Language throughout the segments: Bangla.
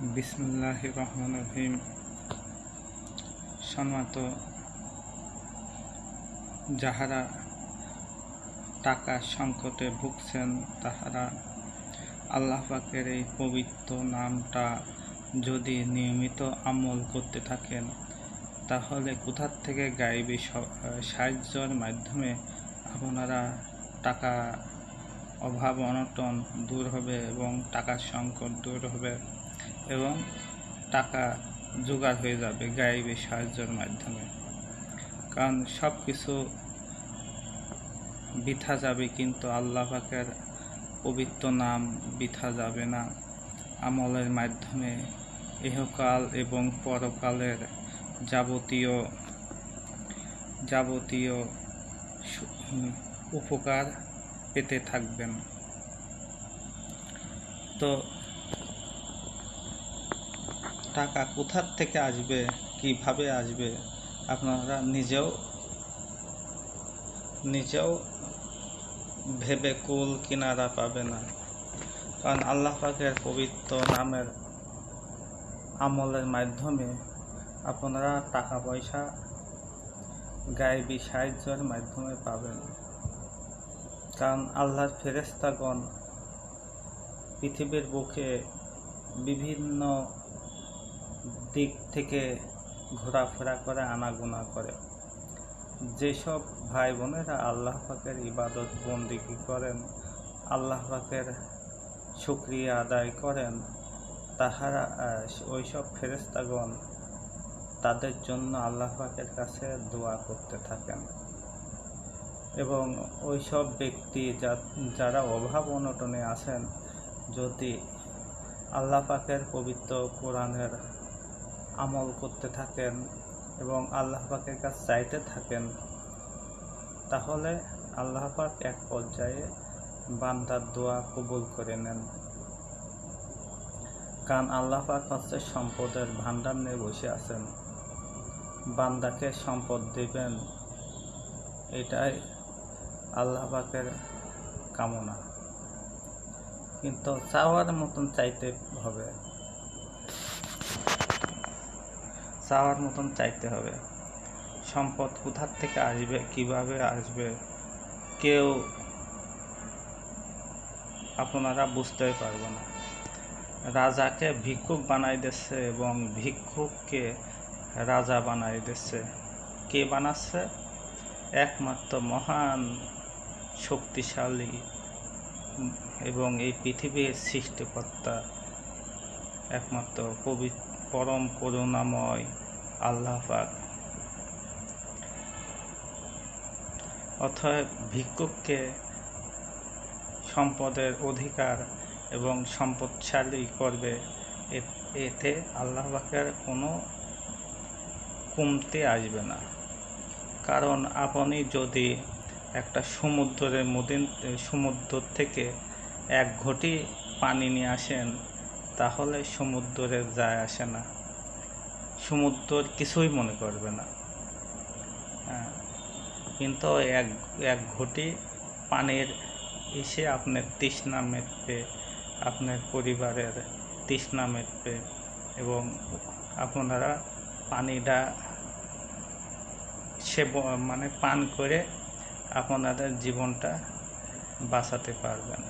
বিসমিল্লাহির রহমানির রহিম। সম্মানিত, যাহারা টাকার সংকটে ভুগছেন তাহারা আল্লাহ পাকের এই পবিত্র নামটা যদি নিয়মিত আমল করতে থাকেন, তাহলে কোথার থেকে গায়েবী সাহায্যের মাধ্যমে আপনারা টাকা অভাব অনটন দূর হবে এবং টাকার সংকট দূর হবে এবং টাকা জোগাড় হয়ে যাবে গায়েবী সাহায্যের মাধ্যমে। কারণ সব কিছু বৃথা যাবে, কিন্তু আল্লাহ পাকের পবিত্র নাম বৃথা যাবে না। আমলের মাধ্যমে ইহকাল এবং পরকালের যাবতীয় উপকার পেতে থাকবেন। তো টাকা কোথার থেকে আসবে, কিভাবে আসবে, আপনারা নিজেও ভেবে কুল কিনারা পাবে না। কারণ আল্লাহ পাকের পবিত্র নামের আমলের মাধ্যমে আপনারা টাকা পয়সা গায়েবী সাহায্যের মাধ্যমে পাবেন। কারণ আল্লাহর ফেরেশতাগণ পৃথিবীর বুকে বিভিন্ন দিক থেকে ঘোরাফেরা করে, আনাগোনা করে। যেসব ভাই বোনেরা আল্লাহ পাকের ইবাদত বন্দিগি করেন, আল্লাহ পাকের শুকরিয়া আদায় করেন, তাহারা ওইসব ফেরেশতাগণ তাদের জন্য আল্লাহ পাকের কাছে দোয়া করতে থাকেন। এবং ওইসব ব্যক্তি যারা অভাব অনটনে আছেন, যদি আল্লাহ পাকের পবিত্র কোরআনের আমল করতে থাকেন এবং আল্লাহ পাকের কাছে চাইতে থাকেন, তাহলে আল্লাহ পাক এক পর্যায়ে বান্দার দোয়া কবুল করে নেন। কারণ আল্লাহ পাক হচ্ছে সম্পদের ভান্ডার নিয়ে বসে আছেন, বান্দাকে সম্পদ দিবেন, এটাই আল্লাহ পাকের কামনা। কিন্তু চাওয়ার মতন চাইতে হবে, সম্পদ কোথার থেকে আসবে, কিভাবে আসবে, কেউ আপনারা বুঝতেই পারবে না। রাজাকে ভিক্ষুক বানাই দিচ্ছে এবং ভিক্ষুককে রাজা বানাই দিচ্ছে। কে বানাচ্ছে? একমাত্র মহান শক্তিশালী এবং এই পৃথিবীর সৃষ্টিকর্তা, একমাত্র পরম করুণাময় আল্লাহ পাক। অতএব ভিক্ষুককে সম্পদের অধিকার এবং সম্পদশালী করবে, এতে আল্লাহ পাকের কোনো কমতি আসবে না। কারণ আপনি যদি একটা সমুদ্র থেকে এক ঘটি পানি নিয়ে আসেন, তাহলে সমুদ্রের যায় আসে না, সমুদ্র কিছুই মনে করবে না। কিন্তু এক ঘটি পানির এসে আপনার তৃষ্ণা মেটবে, আপনার পরিবারের তৃষ্ণা মেটবে এবং আপনারা পানিটা পান করে আপনাদের জীবনটা বাঁচাতে পারবেন।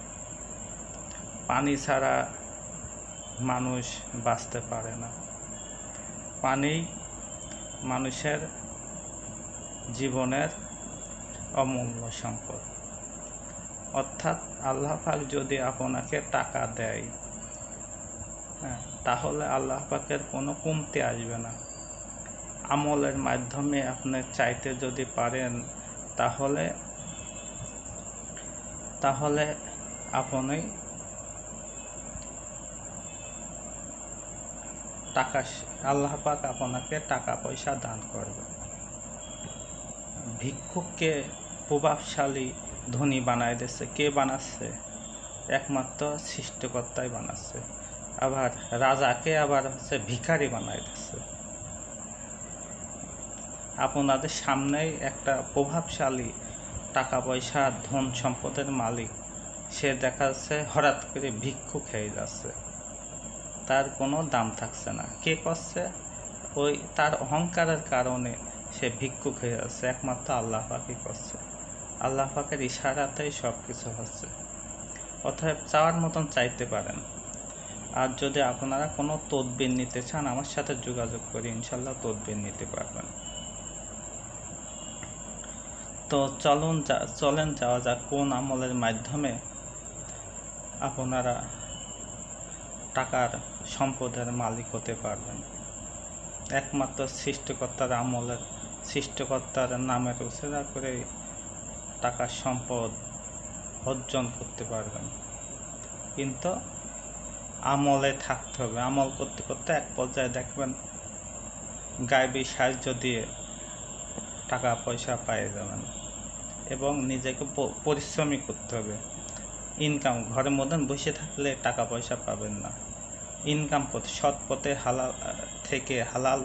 পানি ছাড়া মানুষ বাঁচতে পারে না। পানি মানুষের জীবনের অমূল্য সম্পদ। অর্থাৎ আল্লাহ পাক যদি আপনাকে টাকা দেয়, তাহলে আল্লাহ পাকের কোনো কমতি আসবে না। আমলের মাধ্যমে আপনি চাইতে যদি পারেন, তাহলে আপনি আল্লাহ পাক আপনাকে টাকা পয়সা দান করবে। ভিক্ষুককে প্রভাবশালী ধনী বানায় দিচ্ছে। কে বানাচ্ছে? একমাত্র সৃষ্টিকর্তাই বানাচ্ছে। আবার রাজাকে ভিখারি বানায় দিচ্ছে। আপনাদের সামনেই একটা প্রভাবশালী টাকা পয়সা ধন সম্পদের মালিক, সে দেখা যাচ্ছে হঠাৎ করে ভিক্ষুক হয়ে যাচ্ছে। তার কোনো দাম থাকছে না। কে করছে? ওই তার অহংকারের কারণে সে ভিক্ষুক হয়ে যাচ্ছে, একমাত্র আল্লাহ পাকই করছে। আল্লাহ পাকের ইশারাতেই সব কিছু হচ্ছে। অতএব চাওয়ার মতন চাইতে পারেন। আর যদি আপনারা কোনো তদবির নিতে চান, আমার সাথে যোগাযোগ করে ইনশাল্লাহ তদবির নিতে পারবেন। তো চলেন যাওয়া যাক কোন আমলের মাধ্যমে আপনারা টাকার সম্পদের মালিক হতে পারবেন। একমাত্র সৃষ্টিকর্তার আমলের, সৃষ্টিকর্তার নামের উচ্চারণ করে টাকার সম্পদ অর্জন করতে পারবেন। কিন্তু আমলে থাকতে হবে। আমল করতে করতে এক পর্যায়ে দেখবেন গায়েবী সাহায্য দিয়ে টাকা পয়সা পেয়ে যাবেন। এবং নিজেকে পরিশ্রমী করতে হবে। ইনকাম, ঘরের মধ্যে বসে থাকলে টাকা পয়সা পাবেন না। ইনকাম পথে, সৎ পথে, হালাল থেকে হালাল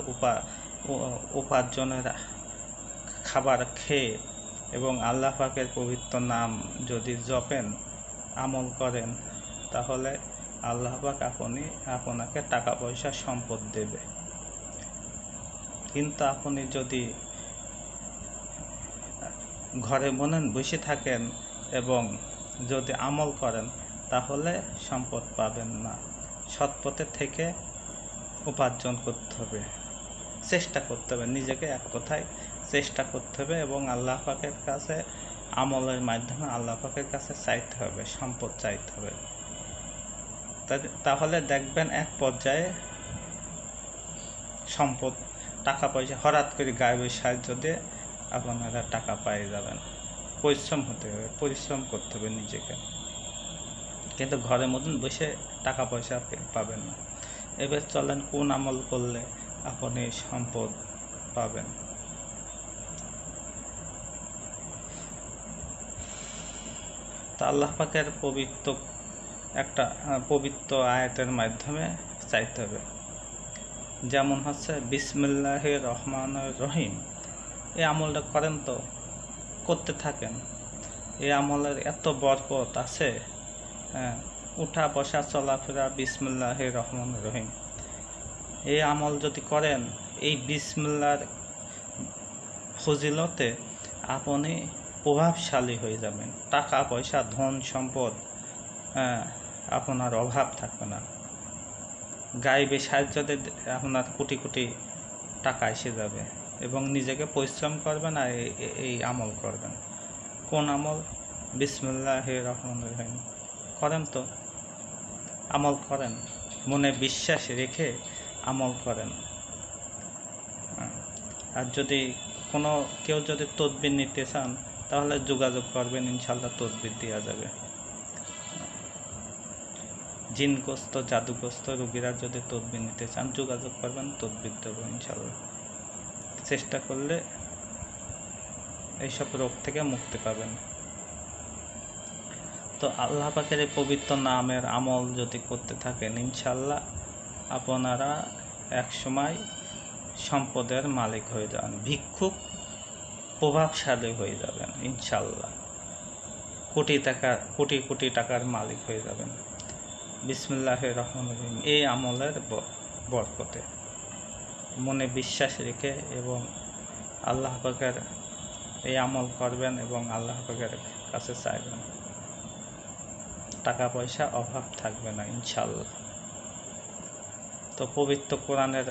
উপার্জনের খাবার খেয়ে এবং আল্লাহ পাকের পবিত্র নাম যদি জপেন, আমল করেন, তাহলে আল্লাহ পাক আপনাকে টাকা পয়সা সম্পদ দেবে। কিন্তু আপনি যদি ঘরে বসে থাকেন এবং যদি আমল করেন, তাহলে সম্পদ পাবেন না। সৎ পথে থেকে উপার্জন করতে হবে, চেষ্টা করতে হবে, নিজেকে এক কথায় চেষ্টা করতে হবে এবং আল্লাহ পাকের কাছে আমলের মাধ্যমে আল্লাহ পাকের কাছে চাইতে হবে, সম্পদ চাইতে হবে। তাহলে দেখবেন এক পর্যায়ে সম্পদ, টাকা পয়সা হঠাৎ করে গায়েবের সাহায্য দিয়ে আপনারা টাকা পেয়ে যাবেন। পরিশ্রম হতে হবে, পরিশ্রম করতে হবে নিজেকে, কিন্তু ঘরের মতন বসে টাকা পয়সা পাবেন না। এবার চলেন কোন আমল করলে আপনি সম্পদ পাবেন। তা আল্লাহ পাকের পবিত্র আয়াতের মাধ্যমে চাইতে হবে। যেমন হচ্ছে বিসমিল্লাহির রহমানির রহিম। এই আমলটা করেন, তো করতে থাকেন। এই আমলের এত বরকত আছে। উঠা বসা চলাফেরা বিসমিল্লাহির রহমানির রহিম, এই আমল যদি করেন, এই বিসমিল্লার ফজিলতে আপনি প্রভাবশালী হয়ে যাবেন। টাকা পয়সা, ধন সম্পদ আপনার অভাব থাকবে না। গায়েবী সাহায্যতে আপনার কোটি কোটি টাকা এসে যাবে এবং নিজেকে পরিশ্রম করবেন আর এই আমল করবেন। কোন আমল? বিসমিল্লাহির রহমানির রহিম। করেন, তো আমল করেন, মনে বিশ্বাস রেখে আমল করেন। আর যদি কেউ যদি তদবির নিতে চান, তাহলে যোগাযোগ করবেন, ইনশাল্লাহ তদবির দেওয়া যাবে। জিনগ্রস্ত, জাদুগ্রস্ত রোগীরা যদি তদবির নিতে চান, যোগাযোগ করবেন, তদবির দেবো ইনশাল্লাহ। চেষ্টা করলে এইসব রোগ থেকে মুক্তি পাবেন। তো আল্লাহ পাকের এই পবিত্র নামের আমল যদি করতে থাকেন, ইনশাল্লাহ আপনারা একসময় সম্পদের মালিক হয়ে যাবেন, ভিক্ষুক প্রভাবশালী হয়ে যাবেন ইনশাল্লাহ। কোটি কোটি টাকার মালিক হয়ে যাবেন বিসমিল্লাহির রহমানির রহিম এই আমলের বরকতে। মনে বিশ্বাস রেখে এবং আল্লাহ পাকের এই আমল করবেন এবং আল্লাহ পাকের কাছে চাইবেন, টাকা পয়সা অভাব থাকবে না ইনশাল্লাহ। তো পবিত্র কোরআনের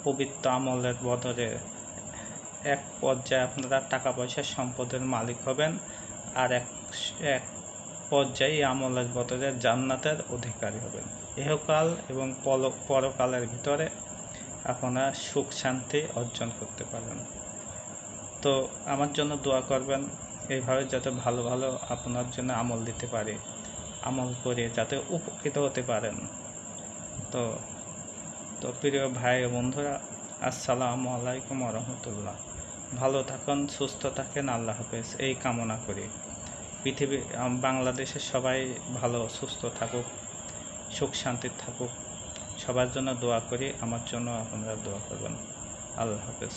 পবিত্র আমলের বদলে এক পর্যায়ে আপনারা টাকা পয়সা সম্পদের মালিক হবেন, আর এক পর্যায়ে আমলের বদলে জান্নাতের অধিকারী হবেন। ইহকাল এবং পরকালের ভিতরে আপনারা সুখ শান্তি অর্জন করতে পারবেন। তো আমার জন্য দোয়া করবেন, এইভাবে যাতে ভালো ভালো আপনার জন্য আমল দিতে পারি, আমল করে যাতে উপকৃত হতে পারেন। তো প্রিয় ভাই ও বন্ধুরা, আসসালামু আলাইকুম ওয়া রাহমাতুল্লাহ। ভালো থাকুন, সুস্থ থাকেন, আল্লাহ হাফেজ এই কামনা করি। বাংলাদেশের সবাই ভালো সুস্থ থাকুক, সুখ শান্তি থাকুক, সবার জন্য দোয়া করি। আমার জন্য আপনারা দোয়া করবেন। আল্লাহ হাফেজ।